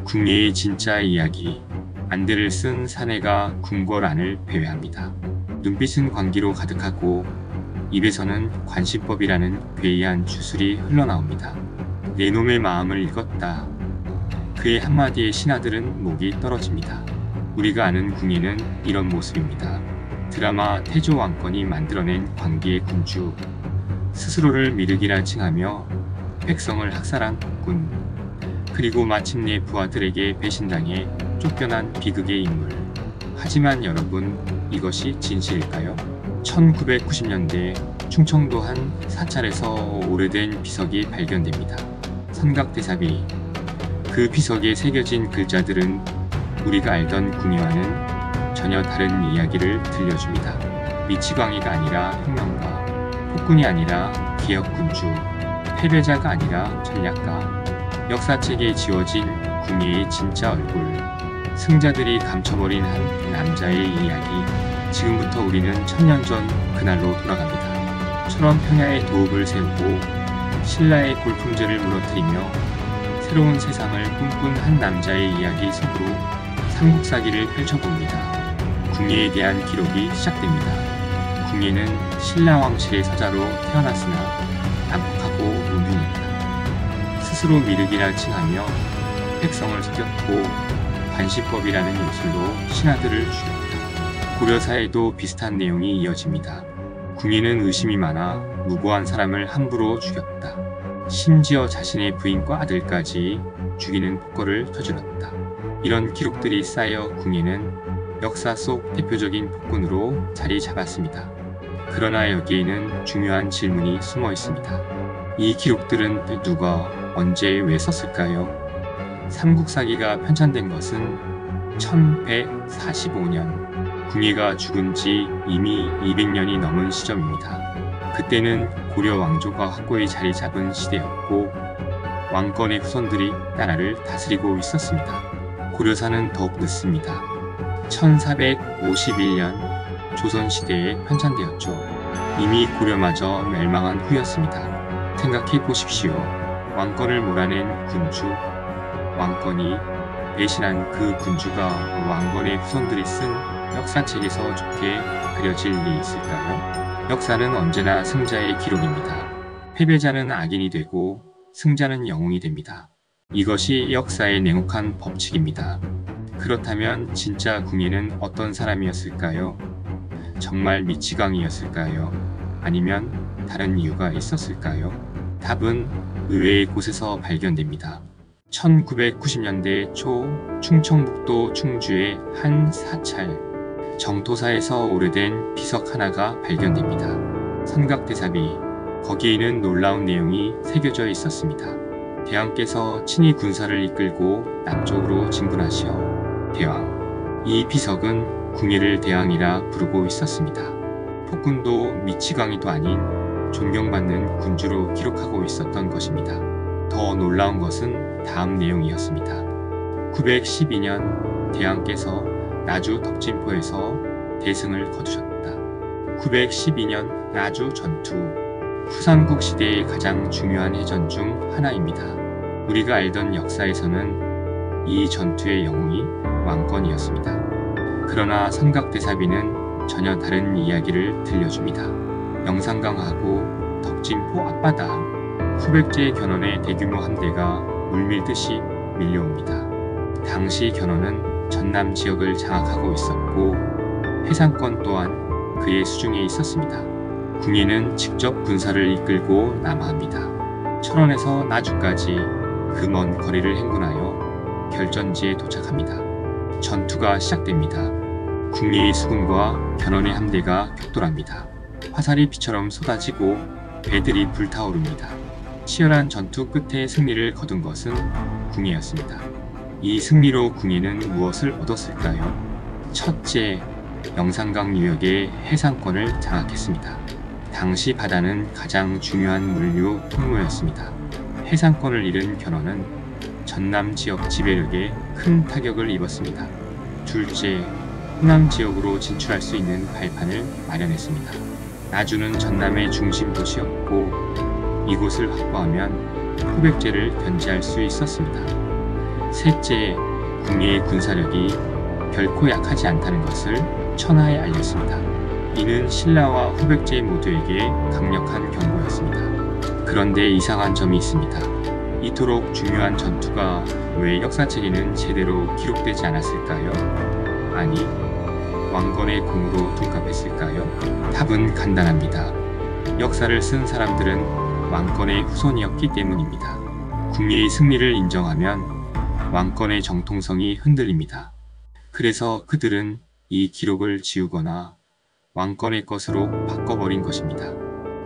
궁예의 진짜 이야기. 안대를 쓴 사내가 궁궐안을 배회합니다. 눈빛은 광기로 가득하고 입에서는 관시법이라는 괴이한 주술이 흘러나옵니다. 내 놈의 마음을 읽었다. 그의 한마디에 신하들은 목이 떨어집니다. 우리가 아는 궁예는 이런 모습입니다. 드라마 태조 왕건이 만들어낸 광기의 군주. 스스로를 미륵이라 칭하며 백성을 학살한 폭군. 그리고 마침내 부하들에게 배신당해 쫓겨난 비극의 인물. 하지만 여러분, 이것이 진실일까요? 1990년대 충청도 한 사찰에서 오래된 비석이 발견됩니다. 선각대사비. 그 비석에 새겨진 글자들은 우리가 알던 궁예와는 전혀 다른 이야기를 들려줍니다. 미치광이가 아니라 혁명가, 폭군이 아니라 개혁군주, 패배자가 아니라 전략가. 역사책에 지워진 궁예의 진짜 얼굴. 승자들이 감춰버린 한 남자의 이야기. 지금부터 우리는 1000년 전 그날로 돌아갑니다. 철원 평야에 도읍을 세우고 신라의 골품제를 무너뜨리며 새로운 세상을 꿈꾼 한 남자의 이야기 속으로 삼국사기를 펼쳐봅니다. 궁예에 대한 기록이 시작됩니다. 궁예는 신라 왕실의 서자로 태어났으나 난폭하고 운동했다. 스스로 미륵이라 칭하며 백성을 속였고 관시법이라는 요술로 신하들을 죽였다. 고려사에도 비슷한 내용이 이어집니다. 궁예는 의심이 많아 무고한 사람을 함부로 죽였다. 심지어 자신의 부인과 아들까지 죽이는 폭거를 저질렀다. 이런 기록들이 쌓여 궁예는 역사 속 대표적인 폭군으로 자리 잡았습니다. 그러나 여기에는 중요한 질문이 숨어 있습니다. 이 기록들은 누가 언제 왜 썼을까요? 삼국사기가 편찬된 것은 1145년. 궁예가 죽은 지 이미 200년이 넘은 시점입니다. 그때는 고려 왕조가 확고히 자리 잡은 시대였고 왕권의 후손들이 나라를 다스리고 있었습니다. 고려사는 더욱 늦습니다. 1451년 조선시대에 편찬되었죠. 이미 고려마저 멸망한 후였습니다. 생각해 보십시오. 왕권을 몰아낸 군주, 왕권이 배신한 그 군주가 왕건의 후손들이 쓴 역사책에서 좋게 그려질 리 있을까요? 역사는 언제나 승자의 기록입니다. 패배자는 악인이 되고 승자는 영웅이 됩니다. 이것이 역사의 냉혹한 법칙입니다. 그렇다면 진짜 궁예는 어떤 사람이었을까요? 정말 미치광이였을까요? 아니면 다른 이유가 있었을까요? 답은 의외의 곳에서 발견됩니다. 1990년대 초 충청북도 충주의 한 사찰 정토사에서 오래된 비석 하나가 발견됩니다. 선각대사비. 거기에는 놀라운 내용이 새겨져 있었습니다. 대왕께서 친히 군사를 이끌고 남쪽으로 진군하시어 대왕. 이 비석은 궁예를 대왕이라 부르고 있었습니다. 폭군도 미치광이도 아닌 존경받는 군주로 기록하고 있었던 것입니다. 더 놀라운 것은 다음 내용이었습니다. 912년 대왕께서 나주 덕진포에서 대승을 거두셨다. 912년 나주 전투. 후삼국 시대의 가장 중요한 해전 중 하나입니다. 우리가 알던 역사에서는 이 전투의 영웅이 왕건이었습니다. 그러나 선각대사비는 전혀 다른 이야기를 들려줍니다. 영산강하고 덕진포 앞바다. 수백제의 견훤의 대규모 함대가 물밀듯이 밀려옵니다. 당시 견훤은 전남 지역을 장악하고 있었고 해상권 또한 그의 수중에 있었습니다. 궁예는 직접 군사를 이끌고 남하합니다. 철원에서 나주까지 그 먼 거리를 행군하여 결전지에 도착합니다. 전투가 시작됩니다. 궁예의 수군과 견훤의 함대가 격돌합니다. 화살이 비처럼 쏟아지고 배들이 불타오릅니다. 치열한 전투 끝에 승리를 거둔 것은 궁예였습니다. 이 승리로 궁예는 무엇을 얻었을까요? 첫째, 영산강 유역의 해상권을 장악했습니다. 당시 바다는 가장 중요한 물류 통로였습니다. 해상권을 잃은 견훤은 전남 지역 지배력에 큰 타격을 입었습니다. 둘째, 호남 지역으로 진출할 수 있는 발판을 마련했습니다. 나주는 전남의 중심 도시였고 이곳을 확보하면 후백제를 견제할 수 있었습니다. 셋째, 궁예의 군사력이 결코 약하지 않다는 것을 천하에 알렸습니다. 이는 신라와 후백제 모두에게 강력한 경고였습니다. 그런데 이상한 점이 있습니다. 이토록 중요한 전투가 왜 역사책에는 제대로 기록되지 않았을까요? 아니, 왕건의 공으로 둔갑했을까요? 답은 간단합니다. 역사를 쓴 사람들은 왕건의 후손이었기 때문입니다. 궁예의 승리를 인정하면 왕건의 정통성이 흔들립니다. 그래서 그들은 이 기록을 지우거나 왕건의 것으로 바꿔버린 것입니다.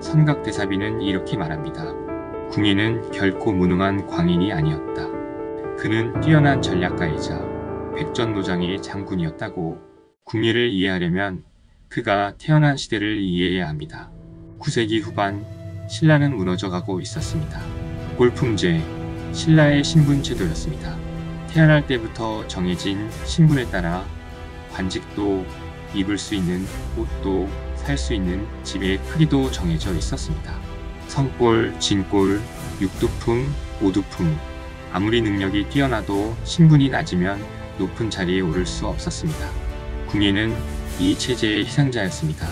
선각대사비는 이렇게 말합니다. 궁예는 결코 무능한 광인이 아니었다. 그는 뛰어난 전략가이자 백전노장의 장군이었다고. 궁예를 이해하려면 그가 태어난 시대를 이해해야 합니다. 9세기 후반 신라는 무너져가고 있었습니다. 골품제, 신라의 신분 제도였습니다. 태어날 때부터 정해진 신분에 따라 관직도, 입을 수 있는 옷도, 살 수 있는 집의 크기도 정해져 있었습니다. 성골, 진골, 육두품, 오두품. 아무리 능력이 뛰어나도 신분이 낮으면 높은 자리에 오를 수 없었습니다. 궁예는 이 체제의 희생자였습니다.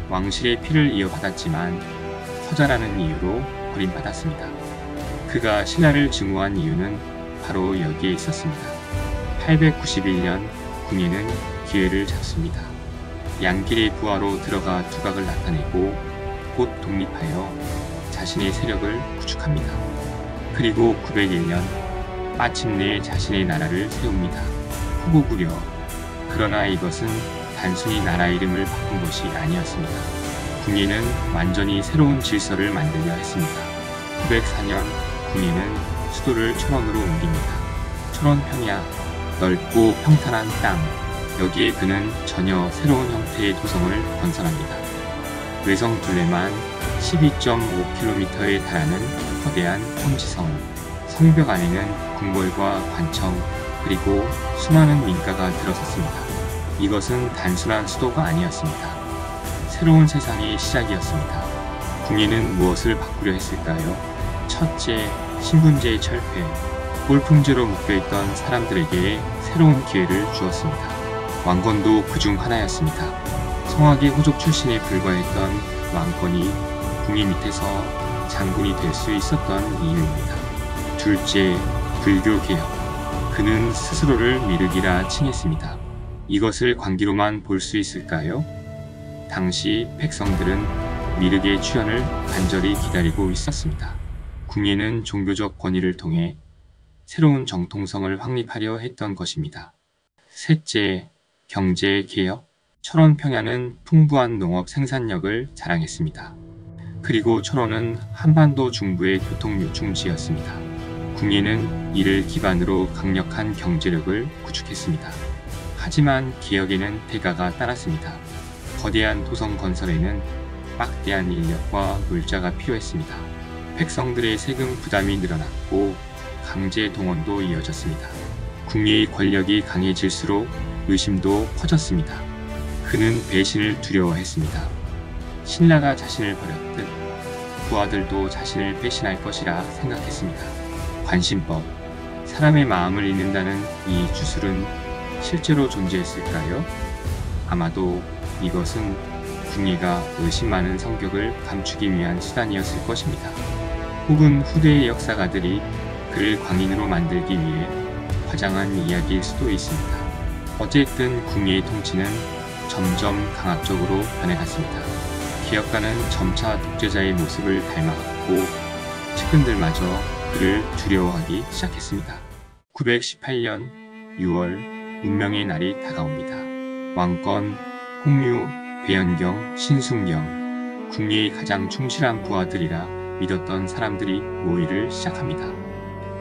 왕실의 피를 이어받았지만 서자라는 이유로 버림받았습니다. 그가 신라를 증오한 이유는 바로 여기에 있었습니다. 891년 궁예는 기회를 잡습니다. 양길의 부하로 들어가 두각을 나타내고 곧 독립하여 자신의 세력을 구축합니다. 그리고 901년 마침내 자신의 나라를 세웁니다. 후고구려. 그러나 이것은 단순히 나라 이름을 바꾼 것이 아니었습니다. 궁예는 완전히 새로운 질서를 만들려 했습니다. 904년 궁예는 수도를 철원으로 옮깁니다. 철원 평야, 넓고 평탄한 땅. 여기에 그는 전혀 새로운 형태의 도성을 건설합니다. 외성 둘레만 12.5km에 달하는 거대한 평지성. 성벽 안에는 궁궐과 관청, 그리고 수많은 민가가 들어섰습니다. 이것은 단순한 수도가 아니었습니다. 새로운 세상의 시작이었습니다. 궁예는 무엇을 바꾸려 했을까요? 첫째, 신분제의 철폐. 골품제로 묶여있던 사람들에게 새로운 기회를 주었습니다. 왕건도 그중 하나였습니다. 성악의 호족 출신에 불과했던 왕건이 궁예 밑에서 장군이 될 수 있었던 이유입니다. 둘째, 불교 개혁. 그는 스스로를 미륵이라 칭했습니다. 이것을 관기로만 볼 수 있을까요? 당시 백성들은 미륵의 출현을 간절히 기다리고 있었습니다. 궁예는 종교적 권위를 통해 새로운 정통성을 확립하려 했던 것입니다. 셋째, 경제 개혁. 철원 평야는 풍부한 농업 생산력을 자랑했습니다. 그리고 철원은 한반도 중부의 교통 요충지였습니다. 궁예는 이를 기반으로 강력한 경제력을 구축했습니다. 하지만 개혁에는 대가가 따랐습니다. 거대한 도성 건설에는 막대한 인력과 물자가 필요했습니다. 백성들의 세금 부담이 늘어났고 강제 동원도 이어졌습니다. 궁예의 권력이 강해질수록 의심도 커졌습니다. 그는 배신을 두려워했습니다. 신라가 자신을 버렸듯 부하들도 자신을 배신할 것이라 생각했습니다. 관심법. 사람의 마음을 읽는다는 이 주술은 실제로 존재했을까요? 아마도 이것은 궁예가 의심 많은 성격을 감추기 위한 수단이었을 것입니다. 혹은 후대의 역사가들이 그를 광인으로 만들기 위해 과장한 이야기일 수도 있습니다. 어쨌든 궁예의 통치는 점점 강압적으로 변해갔습니다. 개혁가는 점차 독재자의 모습을 닮아갔고 측근들마저 그를 두려워하기 시작했습니다. 918년 6월 운명의 날이 다가옵니다. 왕건, 홍유, 배연경, 신순경, 궁예의 가장 충실한 부하들이라 믿었던 사람들이 모의를 시작합니다.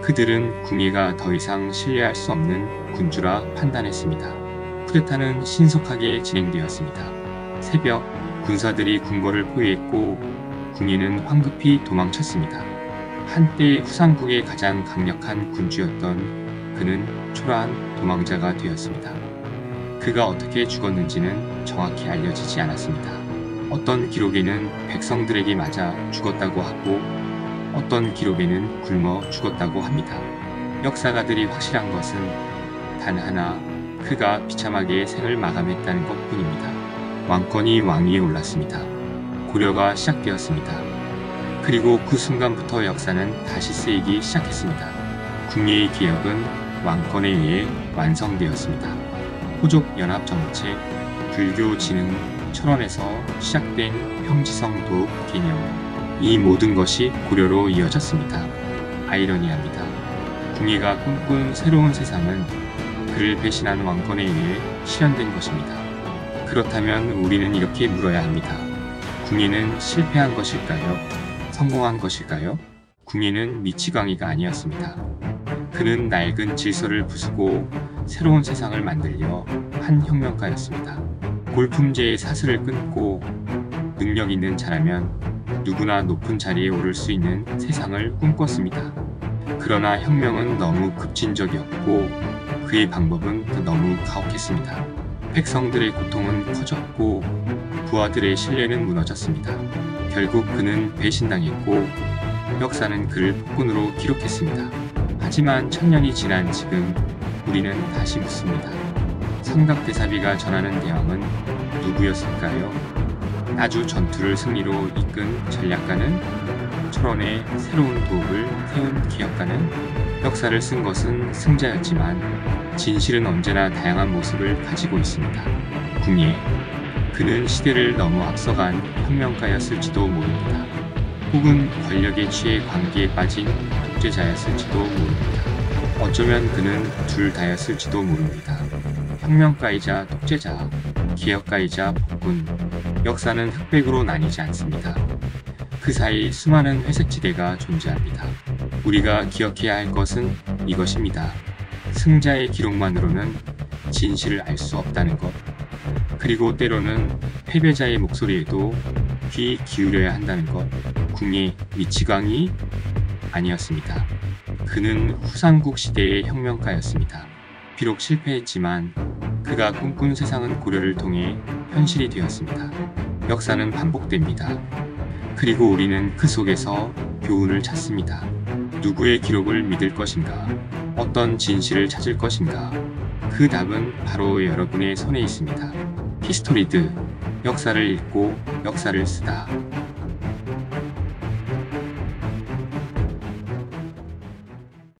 그들은 궁예가 더 이상 신뢰할 수 없는 군주라 판단했습니다. 쿠데타는 신속하게 진행되었습니다. 새벽, 군사들이 궁궐을 포위했고 궁예는 황급히 도망쳤습니다. 한때 후삼국의 가장 강력한 군주였던 그는 초라한 도망자가 되었습니다. 그가 어떻게 죽었는지는 정확히 알려지지 않았습니다. 어떤 기록에는 백성들에게 맞아 죽었다고 하고 어떤 기록에는 굶어 죽었다고 합니다. 역사가들이 확실한 것은 단 하나, 그가 비참하게 생을 마감했다는 것뿐입니다. 왕권이 왕위에 올랐습니다. 고려가 시작되었습니다. 그리고 그 순간부터 역사는 다시 쓰이기 시작했습니다. 궁예의 개혁은 왕권에 의해 완성되었습니다. 호족연합정책, 불교 진흥, 철원에서 시작된 평지성 도읍 개념, 이 모든 것이 고려로 이어졌습니다. 아이러니합니다. 궁예가 꿈꾼 새로운 세상은 그를 배신한 왕권에 의해 실현된 것입니다. 그렇다면 우리는 이렇게 물어야 합니다. 궁예는 실패한 것일까요? 성공한 것일까요? 궁예는 미치광이가 아니었습니다. 그는 낡은 질서를 부수고 새로운 세상을 만들려 한 혁명가였습니다. 골품제의 사슬을 끊고 능력 있는 자라면 누구나 높은 자리에 오를 수 있는 세상을 꿈꿨습니다. 그러나 혁명은 너무 급진적이었고 그의 방법은 너무 가혹했습니다. 백성들의 고통은 커졌고 부하들의 신뢰는 무너졌습니다. 결국 그는 배신당했고 역사는 그를 폭군으로 기록했습니다. 하지만 천년이 지난 지금 우리는 다시 묻습니다. 삼각대사비가 전하는 대왕은 누구였을까요? 나주 전투를 승리로 이끈 전략가는? 철원의 새로운 도읍을 세운 기업가는? 역사를 쓴 것은 승자였지만 진실은 언제나 다양한 모습을 가지고 있습니다. 궁예, 그는 시대를 너무 앞서간 혁명가였을지도 모릅니다. 혹은 권력에 취해 관계에 빠진 독재자였을지도 모릅니다. 어쩌면 그는 둘 다였을지도 모릅니다. 혁명가이자 독재자, 기업가이자 폭군, 역사는 흑백으로 나뉘지 않습니다. 그 사이 수많은 회색지대가 존재합니다. 우리가 기억해야 할 것은 이것입니다. 승자의 기록만으로는 진실을 알 수 없다는 것. 그리고 때로는 패배자의 목소리에도 귀 기울여야 한다는 것. 궁예 미치광이 아니었습니다. 그는 후삼국 시대의 혁명가였습니다. 비록 실패했지만 그가 꿈꾼 세상은 고려를 통해 현실이 되었습니다. 역사는 반복됩니다. 그리고 우리는 그 속에서 교훈을 찾습니다. 누구의 기록을 믿을 것인가? 어떤 진실을 찾을 것인가? 그 답은 바로 여러분의 손에 있습니다. 히스토리드, 역사를 읽고 역사를 쓰다.